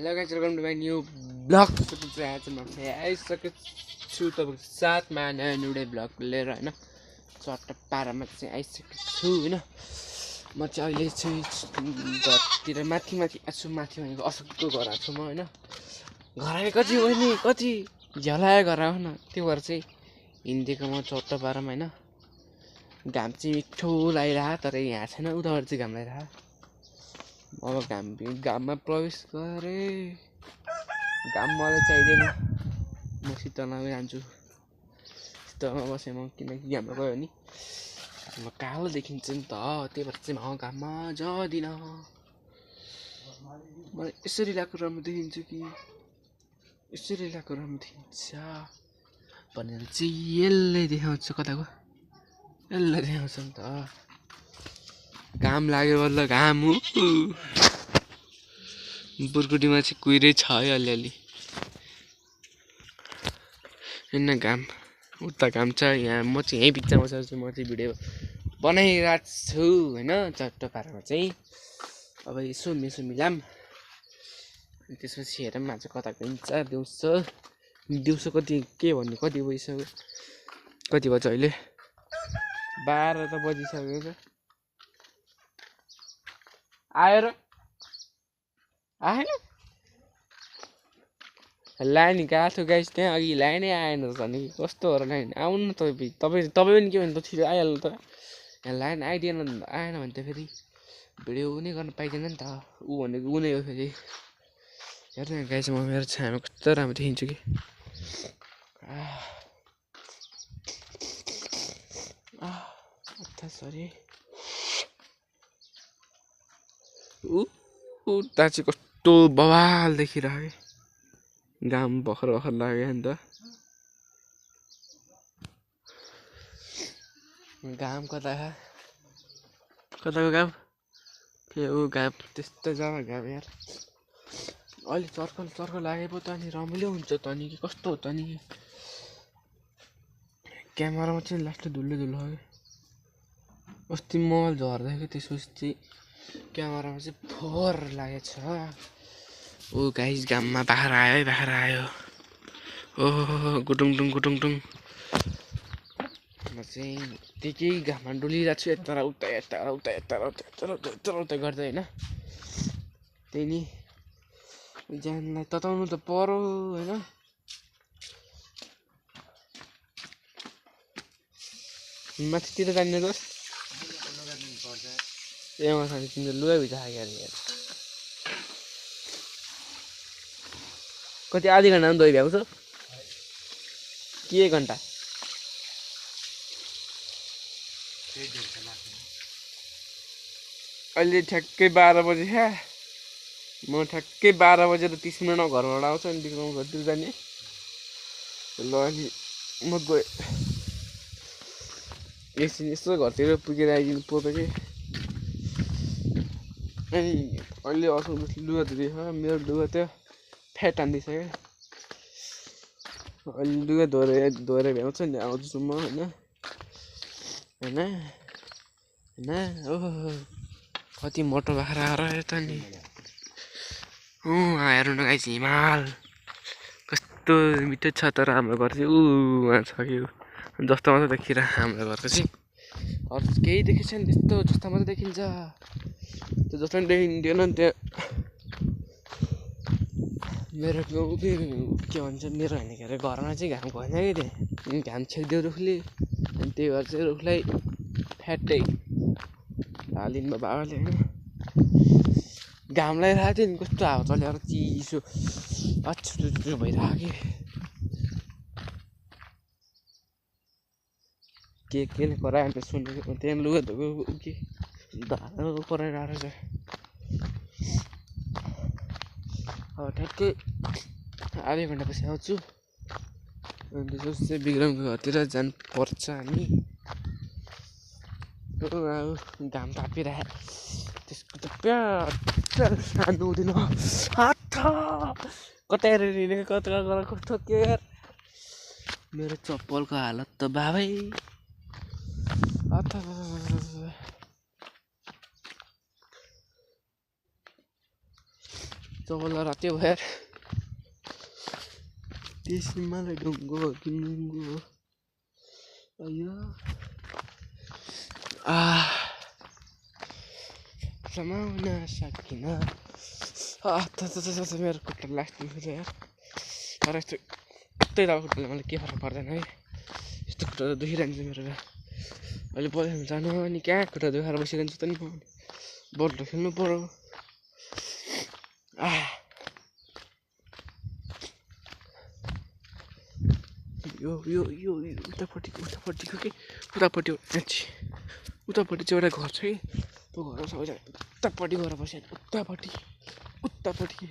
hello guys welcome to my new blog चाहिँ आज म फेरि आइसकेको छु तपाईँको साथमा नयाँ न्युडे ब्लग लिएर होइन चट्टपारामा चाहिँ आइसकेको छु होइन म चाहिँ अहिले चाहिँ घरतिर माथि छु माथि भनेको अशोकको घर आएको छु म होइन घर आए कति हो नि कति झ्यालायो घर आउन त्यो भएर चाहिँ हिँडिदिएको म चट्टपारामा होइन घाम चाहिँ मिठो लागिरहेको तर यहाँ छैन उताबाट चाहिँ घाम लागिरहेको अब घाममा प्रवेश गरेँ घाम मलाई चाहिँदैन म शीतलमा जान्छु शीतलमा बसेँ म किनकि घाममा गयो भने म कालो देखिन्छ नि त त्यही भएर चाहिँ म घाममा जाँदिनँ मलाई यसरी लगाएको राम्रो देखिन्छ कि यसरी लगाएको राम्रो देखिन्छ भनेर चाहिँ यसले देखाउँछ कताको यसले देखाउँछ नि त घाम लाग्यो बल्ल घाम हो बुर्कुटीमा चाहिँ कुहिरै छ है अलिअलि होइन घाम उता घाम छ यहाँ म चाहिँ यहीँ बिचमा बसेर म चाहिँ भिडियो बनाइरहेको छु होइन चट्टपारामा चाहिँ अब यसो मेसो मिलाम अनि त्यसपछि हेरौँ आज कता गइन्छ दिउँसो कति के भन्नु कति भइसक्यो कति बज्छ अहिले 12 त बजिसक्यो त आएर आएन लाइन गएको थियो गाइस त्यहाँ अघि लाइनै आएन त नि कस्तो हो र लाइन आउनु न तपाईँ पनि के भन्नु त छिटो आइहाल्नु त यहाँ लाइन आइदिएन आएन भने त फेरि भिडियो नै गर्न पाइँदैन नि त ऊ भनेको ऊ नै हो फेरि हेर्नु गाइस म मेरो छायामा कस्तो राम्रो देखिन्छु कि सरी उता चाहिँ कस्तो बवाल देखिरहेको घाम भर्खर लाग्यो नि त घाम कताको घाम के ऊ घाम त्यस्तो जग्गा घाम यार अहिले चर्को लागे पो त अनि रमाइलो हुन्छ त नि कि कस्तो हो त नि क्यामेरामा चाहिँ लास्ट धुलो हो अस्ति मोबाइल झर्दाखेरि त्यसपछि चाहिँ क्यामेरामा चाहिँ फोहोर लागेको छ ऊ गाइस घाममा बाख्रा आयो ओहो गुटुङटुङ म चाहिँ त्यही घाममा डुलिरहेको छु यता उता गर्दै होइन त्यही नि ज्यानलाई तताउनु त पर्यो होइन माथितिर जाने दोस्त ए साथी तिम्रो लुगा भित्र खायो कति आधी घन्टामा धोइ भ्याउँछ के घन्टा अहिले ठ्याक्कै 12 बजे म ठ्याक्कै 12 बजेर 30 मिनटमा घरबाट आउँछ अनि बिक्रम घरतिर जाने ल अनि म गएँ एकछिन यसो घरतिर पुगेर आइदिनु पर्यो कि अनि अहिले अर्को लुगा धुँदैछ मेरो लुगा त्यो फ्याट हान्दैछ क्या अहिले लुगा धोएर भ्याउँछ नि आउँछु म होइन ओहो कति मोटो बाख्रा आएर त नि हेर्नु न गाइस हिमाल कस्तो मिठो छ तर हाम्रो घर चाहिँ उहाँ छ कि जस्तो मात्रै देखिरह हाम्रो घरको चाहिँ अरू केही देखेको छैन त्यस्तो जस्तो मात्रै देखिन्छ त्यो जस्तो पनि देखिँदैन नि त्यहाँ मेरो के भन्छ मेरो होइन के अरे घरमा चाहिँ घाम गएन कि त्यहाँ घाम छेक्दियो रुखले अनि त्यही भएर चाहिँ रुखलाई फ्याट्टै हालिदिनु बाबाले होइन घाम लगाइरहेको थियो नि कस्तो हावा चलेर चिसो अछु भइरहेको के नै करायो सुनेको त्यहाँ लुगा धोएको के धारो कराइरहेको छ अब ठ्याक्कै आधी घन्टापछि आउँछु अनि त्यसपछि चाहिँ विक्रमको घरतिर जानुपर्छ हामी घाम तापिरहेको त्यसको त प्यार खानु हुँदैन हात कता हेरेर कता कस्तो के मेरो चप्पलको हालत त बाबै चौला रातै भयो यार त्यसै मलाई ढुङ्गो हो कि नुङ्गो हो अयो समाउन सकिन मेरो खुट्टा लाग्छ यार तर यस्तो त्यही त खुट्टाले मलाई के फरक पर्दैन है यस्तो खुट्टा त दुखिरहन्छ मेरो अहिले पढ्नु जानु अनि कहाँ खुट्टा दुखाएर बसिरहन्छ त नि बल खेल्नु पर्यो यो यो यो उतापट्टिको के उतापट्टि उतापट्टि चाहिँ एउटा घर छ कि त्यो घर सबैजना उतापट्टि गएर बस्यो उतापट्टि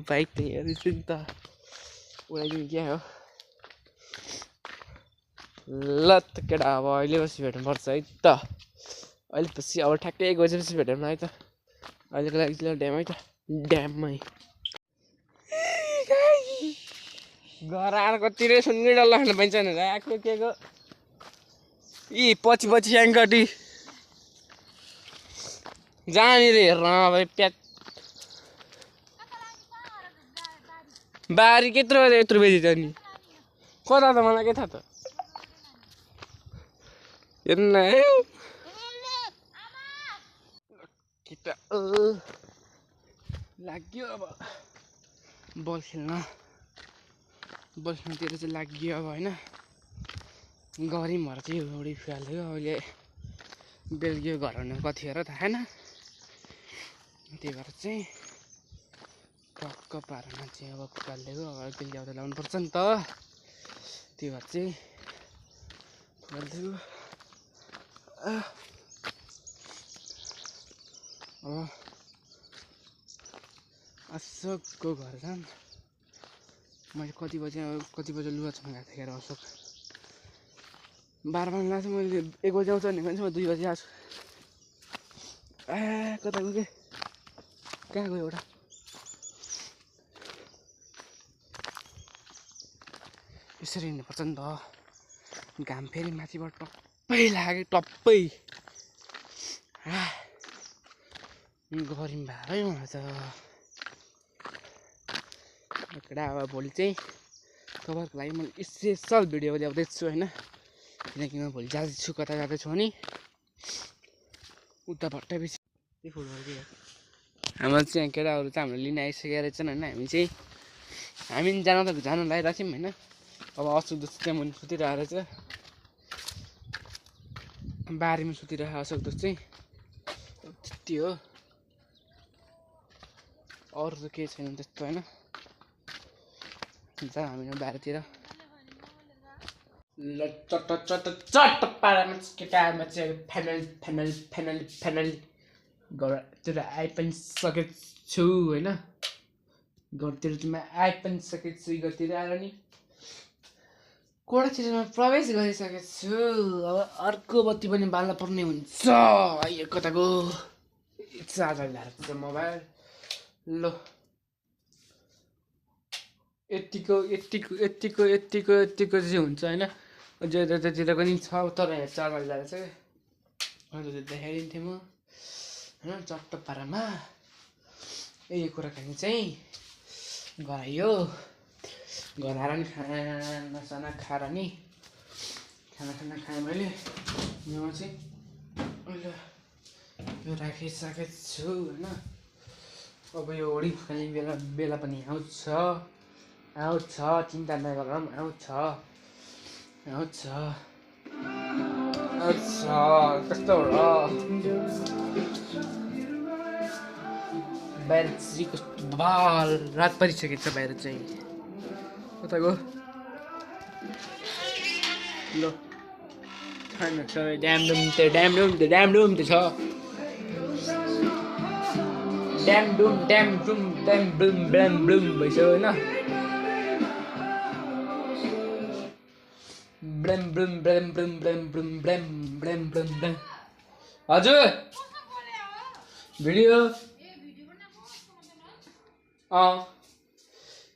बाइक त हेरेछ नि त उडाइदिनु क्या हो ल त केटा अब अहिले पछि भेट्नुपर्छ है त अहिले पछि अब ठ्याक्कै 1 बजेपछि भेटौँ न है त अहिलेको लागि चाहिँ ड्याम है त ड्याममै घर आएर कति रे सुन्ने डल्लो खानु पाइन्छ भनेर आएको के को यी पछि याङकटी जहाँनिर हेर्न अब प्याज बारी यत्रो बजी त नि कता त मलाई के थाहा त हेर्न केटा लाग्यो अब बल खेल्नतिर चाहिँ लाग्यो अब होइन गरौँ भएर चाहिँ उडी फिहाल्थ्यो अहिले बेलुकी घर हुनु कति हो र थाहा छैन त्यही भएर चाहिँ टक्क पारमा चाहिँ अब फुकालिदिएको अब बेलुकी आउँदा लाउनुपर्छ नि त त्यही भएर चाहिँ फुकालिदिएको अब अशोकको घर जाऊँ मैले कति बजे लुगा छाउन गएको थिएँ अशोक 12 बजे लाग्छ मैले 1 बजे आउँछ भनेको चाहिँ म 2 बजी आएको छु कता गयो कहाँ गयो एउटा यसरी हिँड्नुपर्छ नि त घाम फेरि माथिबाट टप्पै लाग्यो टप्पै गरौँ भाइ मलाई त केटा अब भोलि चाहिँ तपाईँहरूको लागि मैले स्पेसल भिडियो ल्याउँदैछु होइन किनकि म भोलि जाँदैछु कता जाँदैछु भने उता भट्टापछि हाम्रो चाहिँ केटाहरू चाहिँ हाम्रो लिन आइसकेको रहेछन् होइन हामी जानु लागिरहेको थियौँ होइन अब अशोक दोस्त चाहिँ मुनि सुतिरहेको रहेछ बारीमा सुतिरहेको अशोक दोस्त चाहिँ त्यति हो अरू त केही छैन त्यस्तो होइन जा हामी बाहिरतिर ल चट्ट पारामा केटाहरूमा चाहिँ फाइनल घरतिर आइ पनि सकेको छु होइन घरतिर चाहिँ आइ पनि सकेको छु घरतिर आएर नि कोठातिरमा प्रवेश गरिसकेको छु अब अर्को बत्ती पनि बाल्न पर्ने हुन्छ यो कताको चार्जर ल्याएर छ मोबाइल ल यतिको चाहिँ हुन्छ होइन जतातिर पनि छ तर यहाँ चार्जर ल्याएर चाहिँ अन्त देखाइदिन्थेँ म होइन चट्ट पारामा यही कुराकानी चाहिँ गरायो घर आएर नि खाना खाएर नि खाना खाएँ मैले यहाँ चाहिँ अहिले यो राखिसकेको छु होइन अब यो वडी फुकाउने बेला पनि आउँछ चिन्ता नगर आउँछ कस्तो हो बाहिर चाहिँ कस्तो बाल रात परिसकेको छ बाहिर चाहिँ कता गयो ल छैन ड्याम डुम त छ ड्याम डुम भइसक्यो होइन ब्ल्याम हजुर भिडियो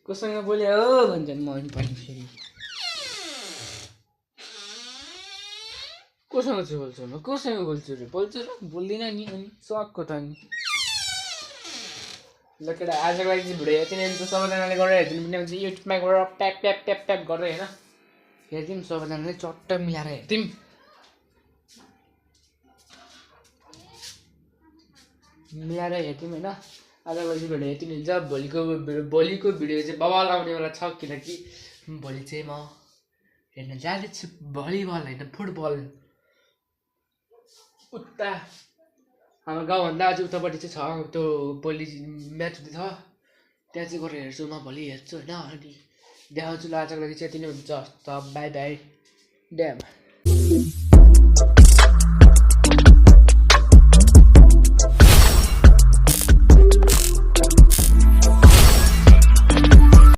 कोसँग बोले हो भन्छन् मन पनि फेरि कोसँग चाहिँ बोल्छु म बोल्छु रे बोल्दिनँ नि अनि सक्को त नि ल केटा आजको लागि चाहिँ भिडियो यति नै हुन्छ सबैजनाले गरेर हेरिदिनु पनि हुन्छ युट्युबमा गएर ट्याप ट्याप ट्याप ट्याप गरेर होइन हेरिदिउँ सबैजनाले चट्ट मिलाएर हेरिदिउँ मिलाएर हेरिदिउँ होइन आजको लागि भिडियो यति नै हुन्छ भोलिको भिडियो चाहिँ बवाल आउनेवाला छ किनकि भोलि चाहिँ म हेर्न जाँदैछु भलिबल होइन फुटबल उता हाम्रो गाउँभन्दा अझै उतापट्टि चाहिँ छ त्यो भोलि म्याच हुँदैछ त्यहाँ चाहिँ गएर हेर्छु म भोलि हेर्छु होइन अनि देखाउँछु ल आजको लागि चाहिँ यति नै हुन्छ त बाई बाई ड्याम